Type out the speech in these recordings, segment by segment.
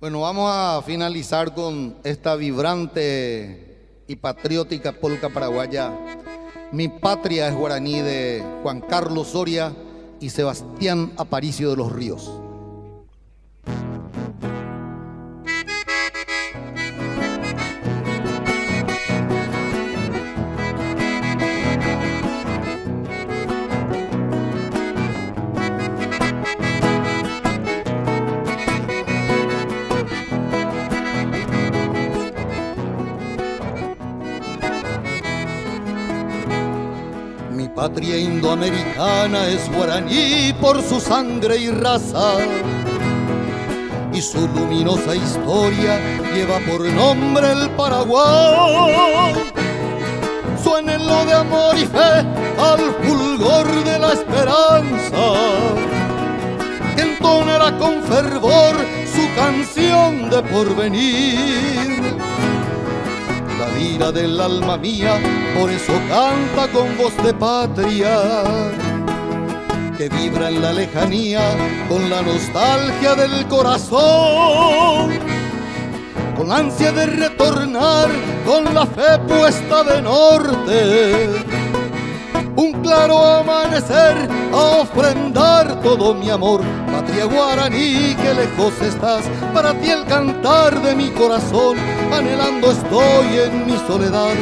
Bueno, vamos a finalizar con esta vibrante y patriótica polca paraguaya. Mi patria es guaraní, de Juan Carlos Soria y Sebastián Aparicio de los Ríos. Mi patria indoamericana es guaraní por su sangre y raza, y su luminosa historia lleva por nombre el Paraguay. Su anhelo de amor y fe al fulgor de la esperanza, que entonará con fervor su canción de porvenir. La lira del alma mía por eso canta con voz de patria, que vibra en la lejanía con la nostalgia del corazón, con ansia de retornar con la fe puesta de norte, un claro amanecer a ofrendar todo mi amor. Patria guaraní, que lejos estás, para ti el cantar de mi corazón. Anhelando estoy en mi soledad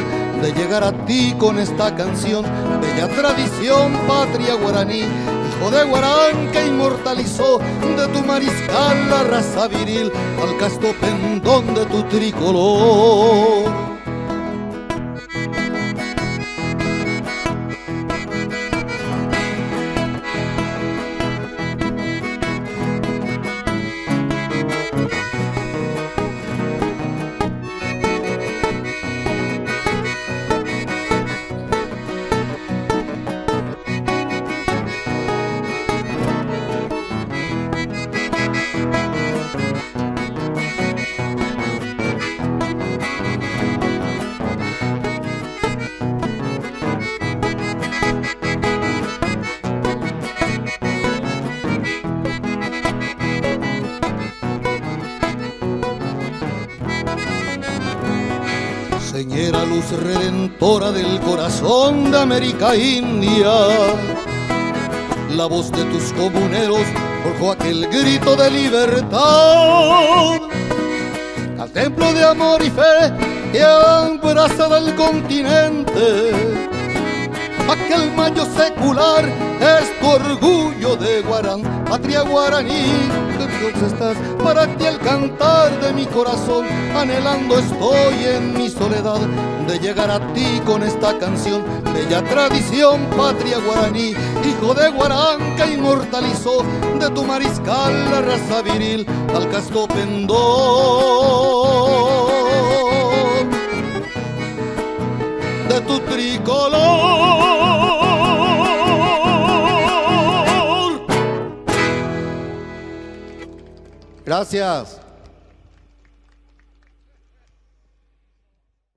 de llegar a ti con esta canción. Bella tradición, patria guaraní, hijo de Guarán, que inmortalizó de tu mariscal la raza viril al casto pendón de tu tricolor. Señera luz redentora del corazón de América India, la voz de tus comuneros forjó aquel grito de libertad. Al templo de amor y fe que abraza del continente, aquel mayo secular es tu orgullo de Guarán. Patria guaraní, que lejos estás, para ti el cantar de mi corazón. Anhelando estoy en mi soledad de llegar a ti con esta canción. Bella tradición, patria guaraní, hijo de Guarán, que inmortalizó de tu mariscal la raza viril al casto pendón de tu tricolor. Gracias.